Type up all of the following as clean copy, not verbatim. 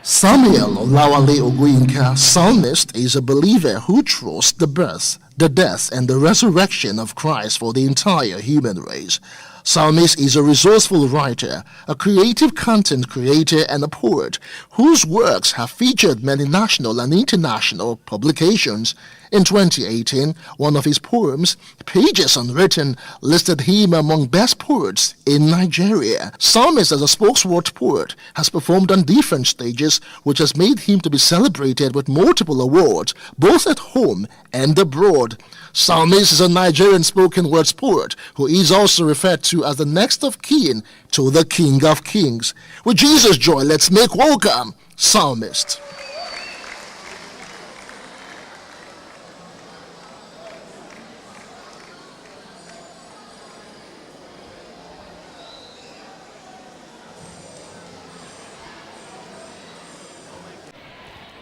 Samuel Olawale Oguyinka, psalmist, is a believer who trusts the birth, the death, and the resurrection of Christ for the entire human race. Psalmist is a resourceful writer, a creative content creator, and a poet whose works have featured many national and international publications. In 2018, one of his poems, Pages Unwritten, listed him among best poets in Nigeria. Psalmist, as a spokesword poet, has performed on different stages, which has made him to be celebrated with multiple awards, both at home and abroad. Psalmist is a Nigerian spoken words poet who is also referred to as the next of kin to the King of Kings. With Jesus' joy, let's make welcome Psalmist.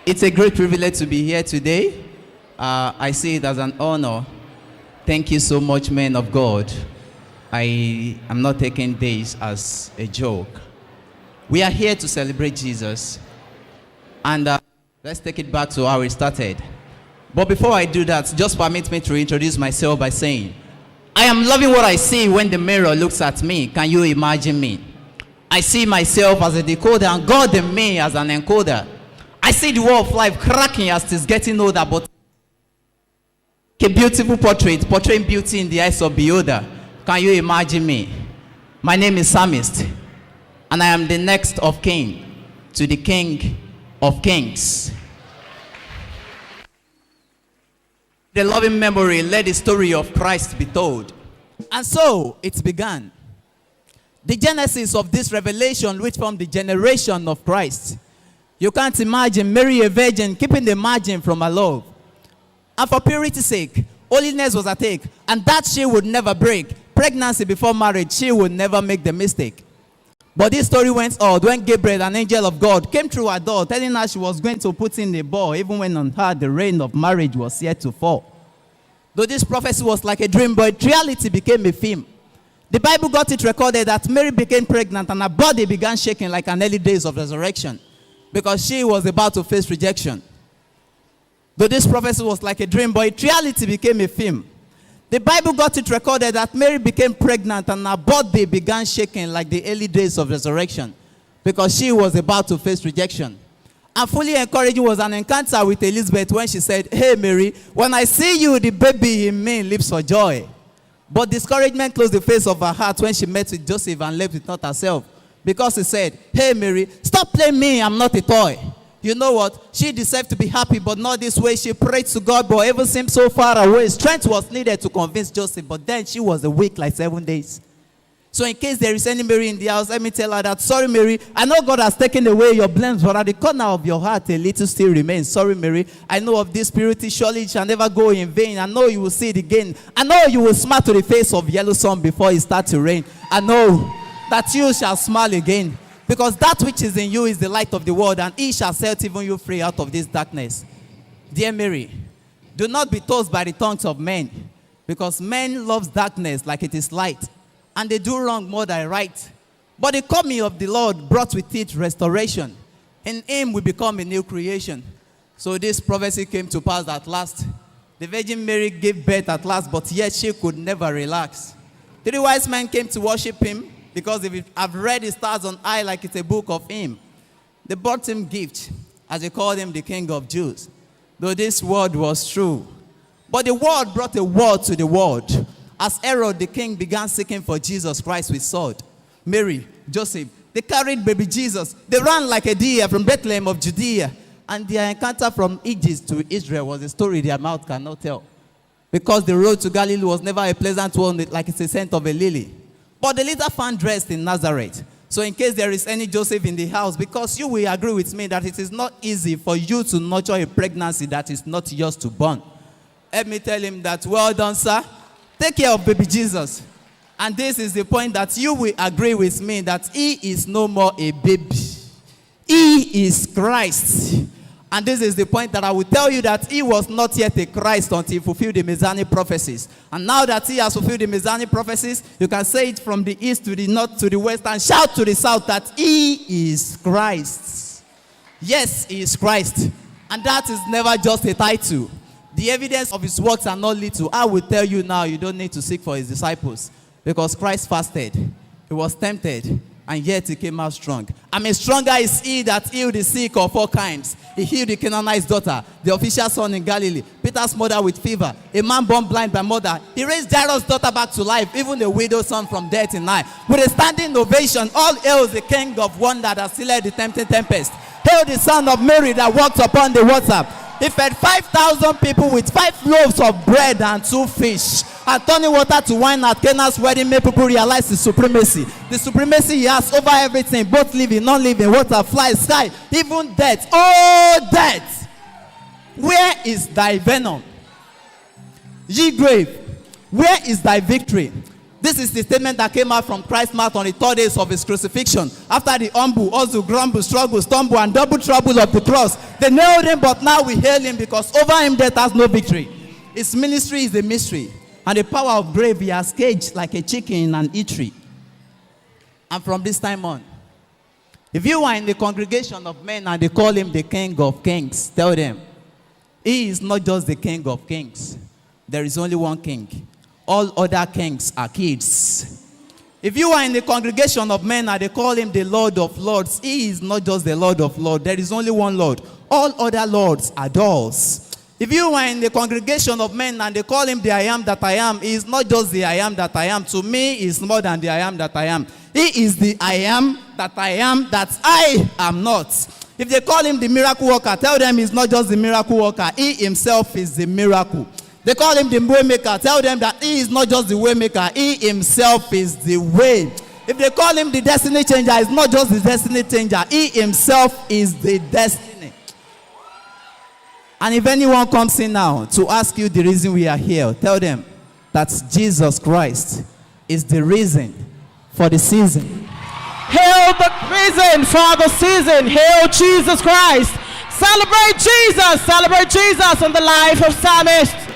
It's a great privilege to be here today. I see it as an honor. Thank you so much, men of God. I am not taking this as a joke. We are here to celebrate Jesus. And let's take it back to how it started. But before I do that, just permit me to introduce myself by saying, I am loving what I see when the mirror looks at me. Can you imagine me? I see myself as a decoder and God in me as an encoder. I see the world of life cracking as it's getting older, but a beautiful portrait, portraying beauty in the eyes of beholder. Can you imagine me? My name is Psalmist, and I am the next of kin to the King of Kings. The loving memory let the story of Christ be told. And so it began. The genesis of this revelation, which formed the generation of Christ. You can't imagine Mary, a virgin, keeping the margin from her love. And for purity's sake, holiness was at stake, and that she would never break. Pregnancy before marriage, she would never make the mistake. But this story went on when Gabriel, an angel of God, came through her door, telling her she was going to put in a ball, even when on her the reign of marriage was yet to fall. Though this prophecy was like a dream, but reality became a film. The Bible got it recorded that Mary became pregnant, and her body began shaking like an early days of resurrection, because she was about to face rejection. Though this prophecy was like a dream, but reality became a film. The Bible got it recorded that Mary became pregnant and her body began shaking like the early days of resurrection, because she was about to face rejection. And fully encouraging was an encounter with Elizabeth when she said, "Hey Mary, when I see you, the baby in me leaps for joy." But discouragement closed the face of her heart when she met with Joseph and left with not herself. Because he said, "Hey Mary, stop playing me, I'm not a toy." You know what? She deserved to be happy, but not this way. She prayed to God, but ever seemed so far away. Strength was needed to convince Joseph, but then she was awake like 7 days. So in case there is any Mary in the house, let me tell her that, sorry Mary, I know God has taken away your blame, but at the corner of your heart, a little still remains. Sorry Mary, I know of this purity, surely it shall never go in vain. I know you will see it again. I know you will smile to the face of yellow sun before it starts to rain. I know that you shall smile again, because that which is in you is the light of the world, and he shall set even you free out of this darkness. Dear Mary, do not be tossed by the tongues of men, because men love darkness like it is light, and they do wrong more than right. But the coming of the Lord brought with it restoration. In him we become a new creation. So this prophecy came to pass at last. The Virgin Mary gave birth at last, but yet she could never relax. 3 wise men came to worship him, because if I've read the stars on high like it's a book of him. They brought him gift, as they called him the King of Jews, though this word was true. But the word brought a word to the world. As Herod the king began seeking for Jesus Christ with sword, Mary, Joseph, they carried baby Jesus. They ran like a deer from Bethlehem of Judea. And their encounter from Egypt to Israel was a story their mouth cannot tell. Because the road to Galilee was never a pleasant one, like it's a scent of a lily. But the little found rest in Nazareth. So in case there is any Joseph in the house, because you will agree with me that it is not easy for you to nurture a pregnancy that is not yours to born. Let me tell him that, well done, sir. Take care of baby Jesus. And this is the point that you will agree with me that he is no more a baby. He is Christ. And this is the point that I will tell you that he was not yet a Christ until he fulfilled the Messianic prophecies. And now that he has fulfilled the Messianic prophecies, you can say it from the east to the north to the west and shout to the south that he is Christ. Yes, he is Christ. And that is never just a title. The evidence of his works are not little. I will tell you now, you don't need to seek for his disciples. Because Christ fasted. He was tempted. And yet he came out strong. I mean, stronger is he that healed the sick of all kinds. He healed the Canaanite's daughter, the official son in Galilee, Peter's mother with fever, a man born blind by mother. He raised Jairus' daughter back to life, even the widow's son from death in life. With a standing ovation, all hails the King of wonder that stilled the tempting tempest. Hail the Son of Mary that walked upon the water. He fed 5,000 people with 5 loaves of bread and 2 fish. And turning water to wine at Canaan's wedding made people realize his supremacy. The supremacy he has over everything, both living, non-living, water, fly, sky, even death. Oh, death! Where is thy venom? Ye grave, where is thy victory? This is the statement that came out from Christ's mouth on the 3rd days of his crucifixion. After the humble, also grumble, struggle, stumble, and double trouble of the cross. They nailed him, but now we hail him because over him death has no victory. His ministry is a mystery. And the power of grave he has caged like a chicken in an eatery. And from this time on, if you are in the congregation of men and they call him the King of Kings, tell them, he is not just the King of Kings. There is only one king. All other kings are kids. If you are in the congregation of men and they call him the Lord of Lords, he is not just the Lord of Lords. There is only one Lord. All other lords are dolls. If you are in the congregation of men and they call him the I am that I am, he is not just the I am that I am. To me, he is more than the I am that I am. He is the I am that I am not. If they call him the miracle worker, tell them he's not just the miracle worker. He himself is the miracle. They call him the way maker, tell them that he is not just the way maker. He himself is the way. If they call him the destiny changer, it's not just the destiny changer. He himself is the destiny. And if anyone comes in now to ask you the reason we are here, tell them that Jesus Christ is the reason for the season. Hail the reason for the season. Hail Jesus Christ. Celebrate Jesus. Celebrate Jesus in the life of Psalmist.